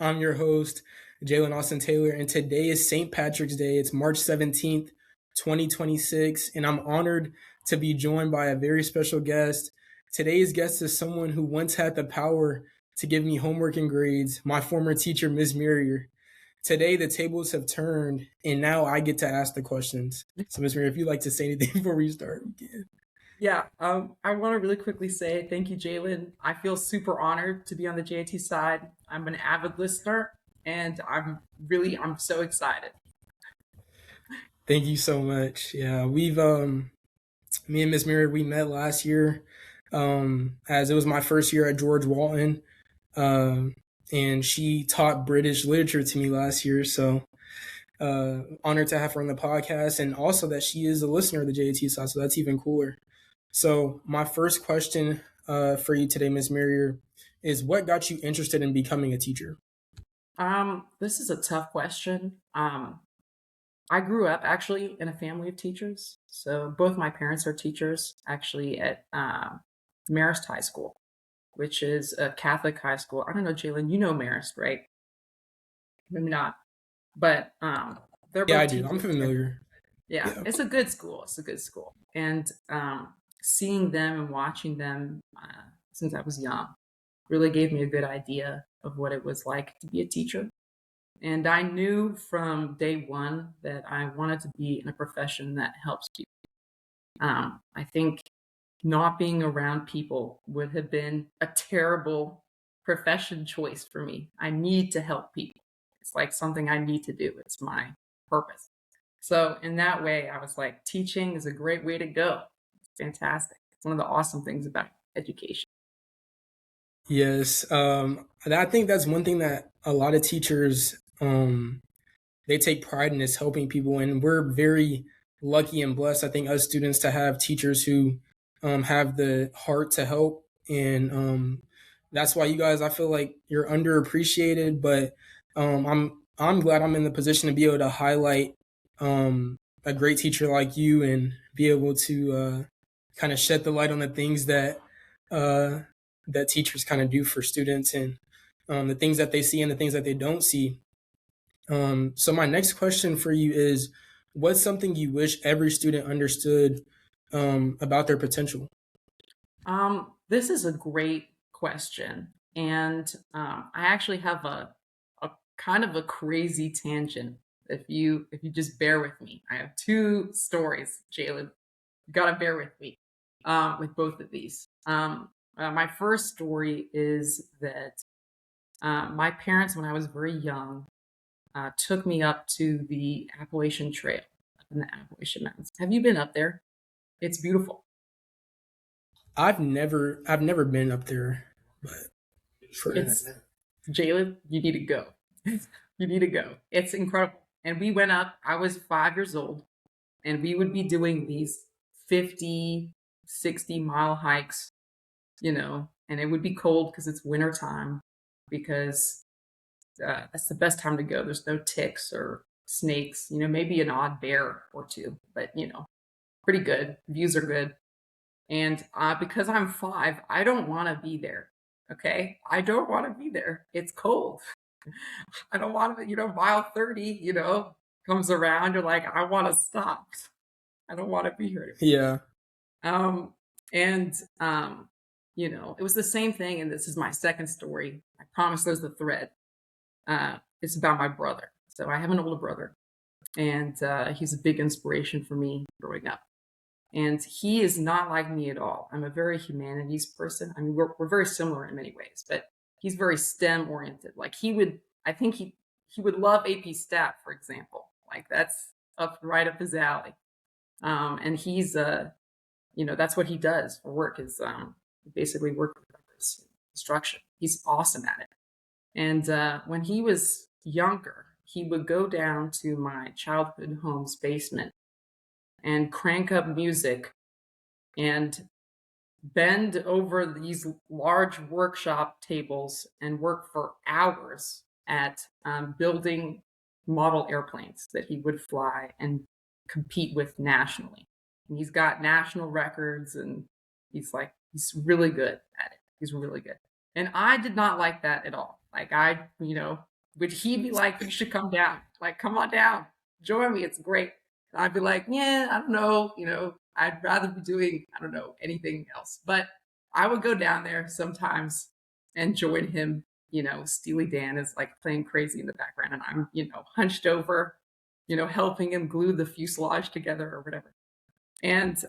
I'm your host, Jalen Austin Taylor, and today is St. Patrick's Day. It's March 17th, 2026, and I'm honored to be joined by a very special guest. Today's guest is someone who once had the power to give me homework and grades, my former teacher, Ms. Mirier. Today, the tables have turned, and now I get to ask the questions. So, Ms. Mirier, if you'd like to say anything before we start, we can. Yeah, I want to really quickly say thank you, Jalen. I feel super honored to be on the J.A.T side. I'm an avid listener, and I'm so excited. Thank you so much. Yeah, me and Miss Miriam, we met last year, as it was my first year at George Walton, um, and she taught British literature to me last year. So honored to have her on the podcast, and also that she is a listener of the JAT side. So that's even cooler. So my first question for you today, Miss Miriam, is what got you interested in becoming a teacher? This is a tough question. I grew up actually in a family of teachers. So both my parents are teachers, actually at Marist High School, which is a Catholic high school. I don't know, Jalen, you know Marist, right? Maybe not, but they're Yeah, I both do. I'm teachers there. familiar. Yeah, Yeah. it's a good school. It's a good school. And seeing them and watching them since I was young really gave me a good idea of what it was like to be a teacher. And I knew from day one that I wanted to be in a profession that helps people. I think not being around people would have been a terrible profession choice for me. I need to help people. It's like something I need to do. It's my purpose. So in that way, I was like, teaching is a great way to go. It's fantastic. It's one of the awesome things about education. Yes. I think that's one thing that a lot of teachers they take pride in is helping people, and we're very lucky and blessed. I think us students to have teachers who have the heart to help, and that's why you guys. I feel like you're underappreciated, but I'm glad I'm in the position to be able to highlight a great teacher like you and be able to kind of shed the light on the things that uh, that teachers kind of do for students and the things that they see and the things that they don't see. So my next question for you is, what's something you wish every student understood about their potential? This is a great question. And I actually have a kind of a crazy tangent. If you just bear with me, I have two stories, Jalen. You gotta bear with me with both of these. My first story is that my parents, when I was very young, took me up to the Appalachian Trail up in the Appalachian Mountains. Have you been up there? It's beautiful. I've never been up there, but for It's Jalen, you need to go. You need to go. It's incredible. And we went up, I was 5 years old, and we would be doing these 50, 60 mile hikes, and it would be cold because it's winter time, because that's the best time to go. There's no ticks or snakes, maybe an odd bear or two, but pretty good. Views are good. And because I'm 5, I don't want to be there. Okay, I don't want to be there. It's cold. I don't want to. Mile 30, comes around. You're like, I want to stop. I don't want to be here. yeah, Um, and it was the same thing. And this is my second story. I promise there's the thread. It's about my brother. So I have an older brother, and he's a big inspiration for me growing up. And he is not like me at all. I'm a very humanities person. I mean, we're very similar in many ways, but he's very STEM oriented. Like I think he would love AP Stat, for example. Like that's right up his alley. And he's that's what he does for work, is basically work with numbers, instruction. He's awesome at it. And when he was younger, he would go down to my childhood home's basement and crank up music and bend over these large workshop tables and work for hours at building model airplanes that he would fly and compete with nationally. And he's got national records, and he's really good at it. He's really good. And I did not like that at all. Like would he be like, you should come down, like, come on down, join me, it's great. And I'd be like, yeah, I don't know, I'd rather be doing, I don't know, anything else. But I would go down there sometimes and join him. Steely Dan is like playing crazy in the background, and I'm, hunched over, helping him glue the fuselage together or whatever. And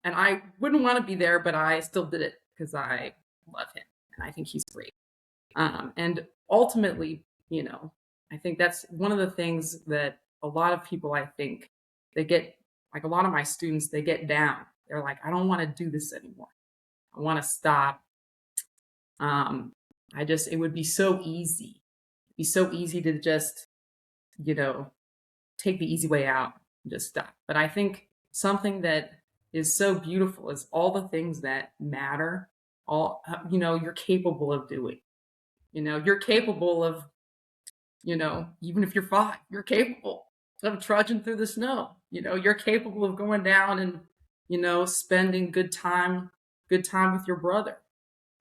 I wouldn't want to be there, but I still did it because I love him and I think he's great. And ultimately, I think that's one of the things that a lot of people, I think, they get, like a lot of my students, they get down. They're like, I don't want to do this anymore. I want to stop. It would be so easy. It'd be so easy to just, you know, take the easy way out and just stop. But I think something that is so beautiful is all the things that matter, all, you're capable of doing. You're capable of, even if you're five, you're capable of trudging through the snow. You're capable of going down and, spending good time with your brother,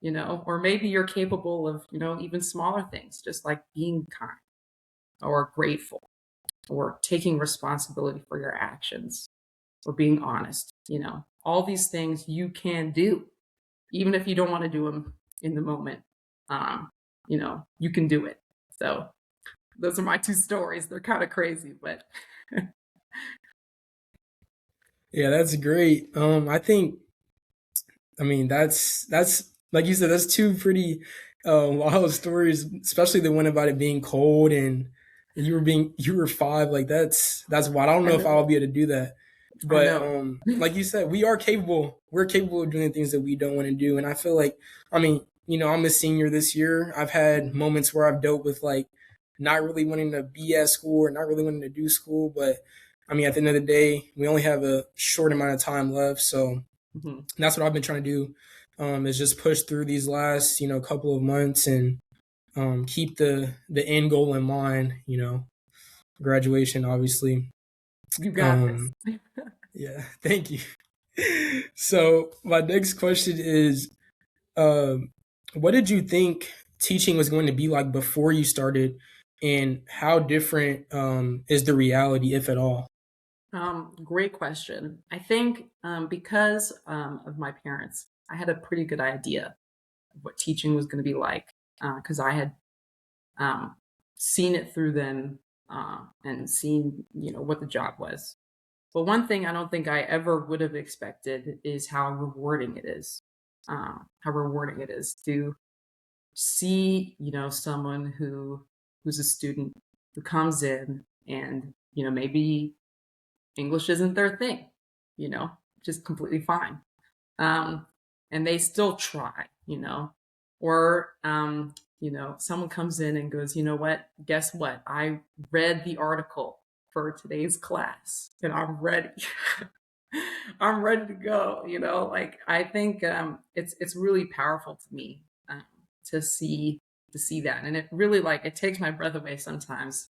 or maybe you're capable of, even smaller things, just like being kind or grateful or taking responsibility for your actions or being honest. All these things you can do, even if you don't want to do them in the moment. You can do it. So those are my two stories. They're kind of crazy, but Yeah, that's great. I mean, that's like you said, that's two pretty wild stories, especially the one about it being cold and you were five. Like that's wild. I don't I know if I'll know, be able to do that, I but know, like you said, we are capable. We're capable of doing things that we don't want to do, and I feel like, I mean, I'm a senior this year. I've had moments where I've dealt with like not really wanting to be at school or not really wanting to do school, but I mean, at the end of the day, we only have a short amount of time left, so Mhm. that's what I've been trying to do. Is just push through these last couple of months and keep the end goal in mind. Graduation, obviously. You got this. Um, yeah, thank you. So my next question is, um, what did you think teaching was going to be like before you started, and how different is the reality, if at all? Great question. I think because of my parents, I had a pretty good idea of what teaching was going to be like because I had um, seen it through them and seen, what the job was. But one thing I don't think I ever would have expected is how rewarding it is. How rewarding it is to see, someone who's a student who comes in and, maybe English isn't their thing, you know, just completely fine. Um, and they still try, or, someone comes in and goes, you know what, guess what? I read the article for today's class and I'm ready. I'm ready to go, like I think it's really powerful to me to see that. And it really like it takes my breath away sometimes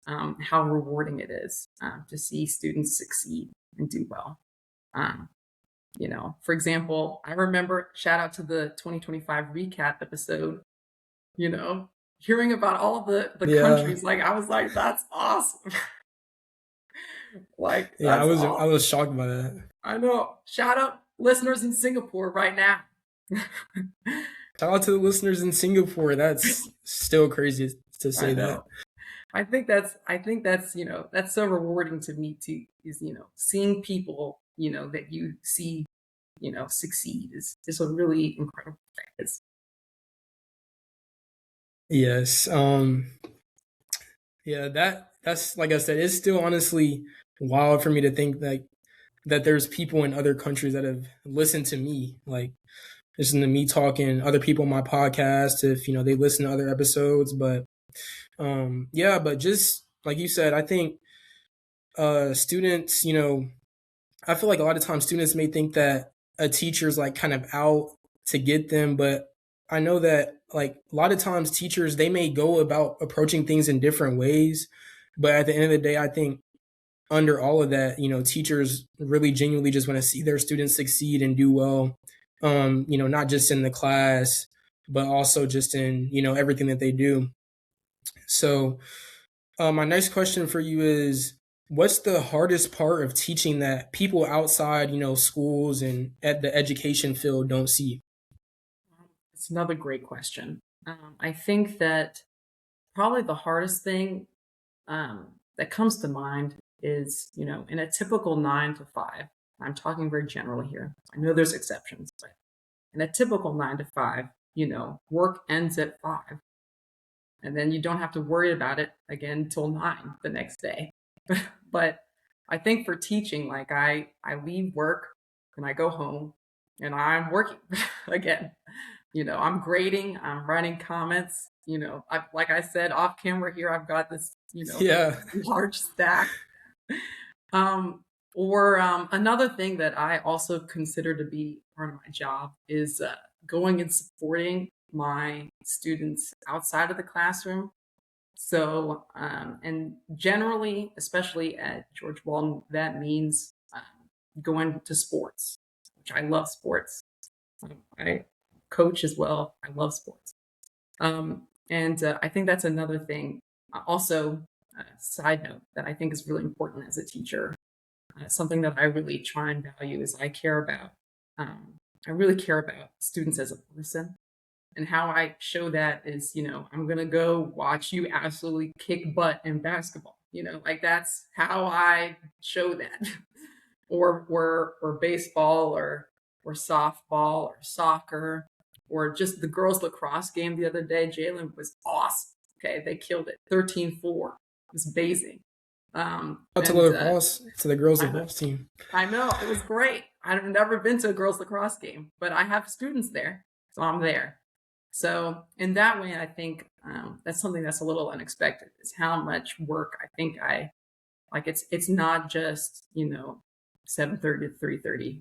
how rewarding it is to see students succeed and do well. Um, for example, I remember shout out to the 2025 recap episode, you know, hearing about all the Yeah, countries, like I was like, that's awesome. Like yeah, that's I awesome. was shocked by that. I know. Shout out listeners in Singapore right now. Shout out to the listeners in Singapore. That's still crazy to I say that. know. I think that's that's so rewarding to me too, is seeing people, that you see, succeed is a really incredible thing. Yes. Yeah, that's like I said, it's still honestly wild for me to think that there's people in other countries that have listened to me, like listen to me talking, other people on my podcast, if they listen to other episodes. But yeah, but just like you said, I think students, I feel like a lot of times students may think that a teacher's like kind of out to get them, but I know that like a lot of times teachers, they may go about approaching things in different ways, but at the end of the day, I think under all of that, teachers really genuinely just want to see their students succeed and do well. Not just in the class, but also just in, everything that they do. So, my next question for you is, what's the hardest part of teaching that people outside, schools and at the education field don't see? It's another great question. I think that probably the hardest thing that comes to mind is, in a typical 9 to 5, I'm talking very generally here. I know there's exceptions, but in a typical 9 to 5, work ends at 5, and then you don't have to worry about it again till 9 the next day. But I think for teaching, like I leave work and I go home and I'm working again. I'm grading, I'm writing comments. Like I said off camera here, I've got this, Yeah. large stack. Um, or another thing that I also consider to be part of my job is going and supporting my students outside of the classroom. So, and generally, especially at George Walton, that means going to sports, which I love sports. I coach as well. I love sports. And I think that's another thing. Also, side note that I think is really important as a teacher. Something that I really try and value is um, I really care about students as a person. And how I show that is, I'm going to go watch you absolutely kick butt in basketball. Like that's how I show that. or baseball or softball or soccer or just the girls lacrosse game the other day. Jalen was awesome. Okay, they killed it. 13-4. It was amazing. Out to And lacrosse, to the girls I know, lacrosse team. I know it was great. I've never been to a girls lacrosse game, but I have students there, so I'm there. So in that way, I think that's something that's a little unexpected. Is how much work I think I like. It's not just 7:30 to 3:30.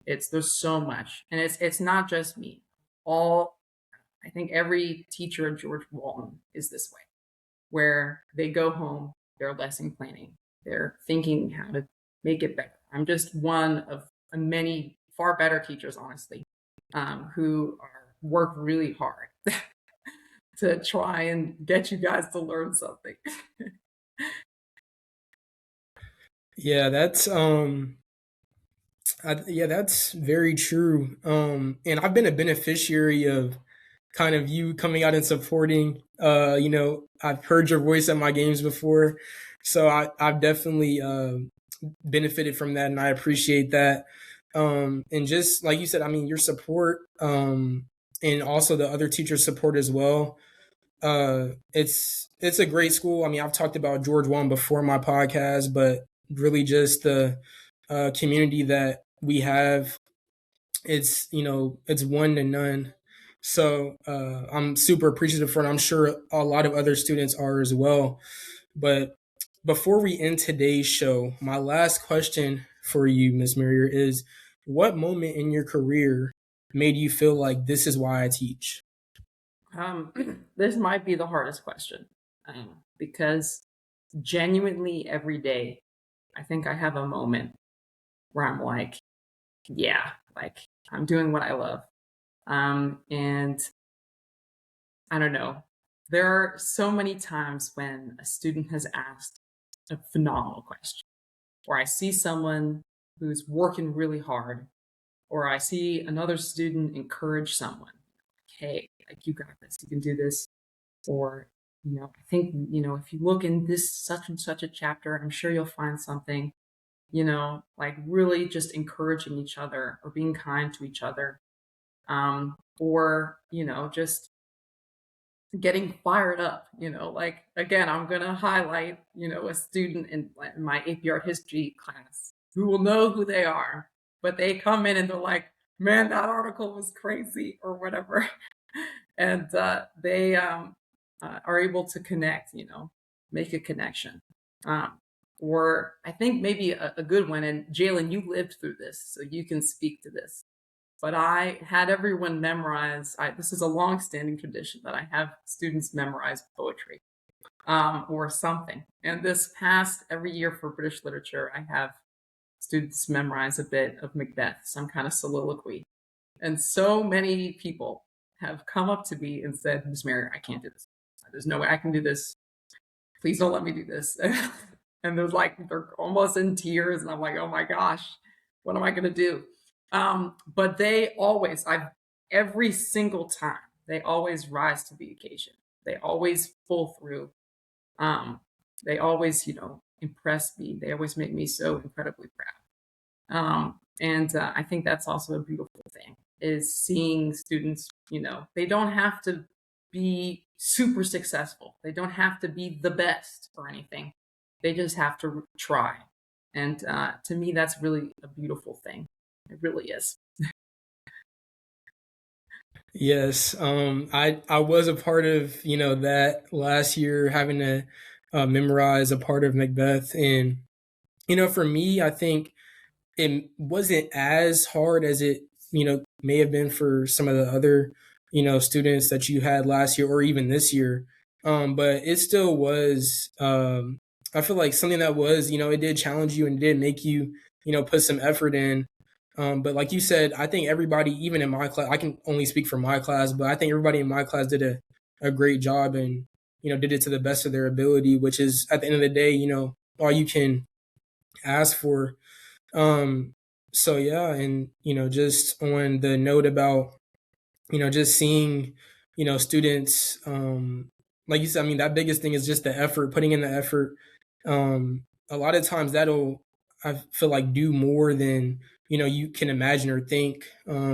There's so much, and it's not just me. All I think every teacher at George Walton is this way, where they go home, they're lesson planning, they're thinking how to make it better. I'm just one of many far better teachers, honestly, who work really hard to try and get you guys to learn something. Yeah, that's very true. And I've been a beneficiary of kind of you coming out and supporting. I've heard your voice at my games before, so I've definitely benefited from that, and I appreciate that. And just like you said, I mean, your support, and also the other teachers' support as well. It's a great school. I mean, I've talked about George One before my podcast, but really just the community that we have, it's one to none. So I'm super appreciative for it. I'm sure a lot of other students are as well. But before we end today's show, my last question for you, Miss Murier, is what moment in your career made you feel like this is why I teach? um, this might be the hardest question because genuinely every day, I think I have a moment where I'm like, yeah, like I'm doing what I love. And I don't know. There are so many times when a student has asked a phenomenal question, or I see someone who's working really hard, or I see another student encourage someone, hey, like you got this, you can do this, or I think if you look in this such and such a chapter, I'm sure you'll find something. Like really just encouraging each other or being kind to each other, or just getting fired up. Like again, I'm gonna highlight a student in my AP Art History class who will know who they are, but they come in and they're like, "Man, that article was crazy," or whatever, and they are able to connect. Make a connection. Um, or I think maybe a good one, and Jalen, you lived through this, so you can speak to this, but I had everyone memorize. This is a long-standing tradition that I have students memorize poetry or something. And this past every year for British literature, I have students memorize a bit of Macbeth, some kind of soliloquy. And so many people have come up to me and said, Ms. Mary, I can't do this. there's no way I can do this. Please don't let me do this. And they're almost in tears, and I'm like, oh my gosh, what am I gonna do? But they always, I've every single time, they always rise to the occasion. They always pull through. Um, they always, impress me. They always make me so incredibly proud. And I think that's also a beautiful thing is seeing students, they don't have to be super successful. They don't have to be the best or anything. They just have to try. And to me, that's really a beautiful thing. It really is. Yes, I was a part of that last year, having to memorize a part of Macbeth, and for me, I think it wasn't as hard as it may have been for some of the other students that you had last year or even this year. But it still was. I feel like something that was it did challenge you and did make you put some effort in. But like you said, I think everybody, even in my class, I can only speak for my class, but I think everybody in my class did a great job and did it to the best of their ability, which is at the end of the day all you can ask for. So yeah, and just on the note about just seeing students, like you said, I mean that biggest thing is just the effort, putting in the effort. A lot of times that'll, I feel like, do more than you can imagine or think,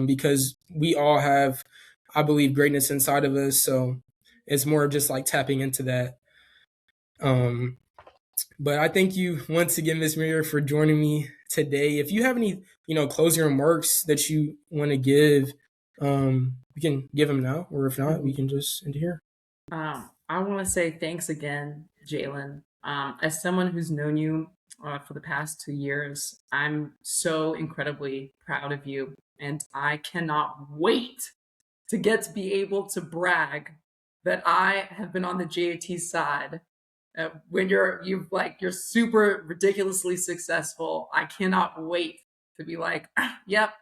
because we all have, I believe, greatness inside of us. So it's more of just like tapping into that. um but I thank you once again, Miss Maria, for joining me today. If you have any, closing remarks that you want to give, we can give them now, or if not, we can just end here. I want to say thanks again, Jalen. As someone who's known you for the past 2 years, I'm so incredibly proud of you, and I cannot wait to get to be able to brag that I have been on the J.A.T side. When you're super ridiculously successful, I cannot wait to be like, yep,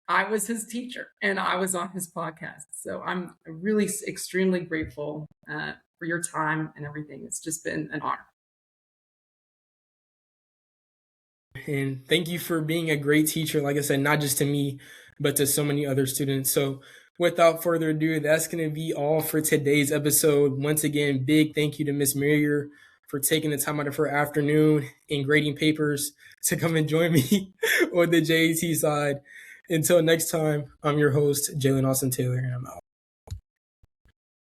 I was his teacher and I was on his podcast. So I'm really extremely grateful for your time and everything. It's just been an honor. And thank you for being a great teacher, like I said, not just to me, but to so many other students. So without further ado, that's going to be all for today's episode. Once again, big thank you to Miss Merrier for taking the time out of her afternoon and grading papers to come and join me on the J.A.T side. Until next time, I'm your host, Jalen Austin Taylor, and I'm out.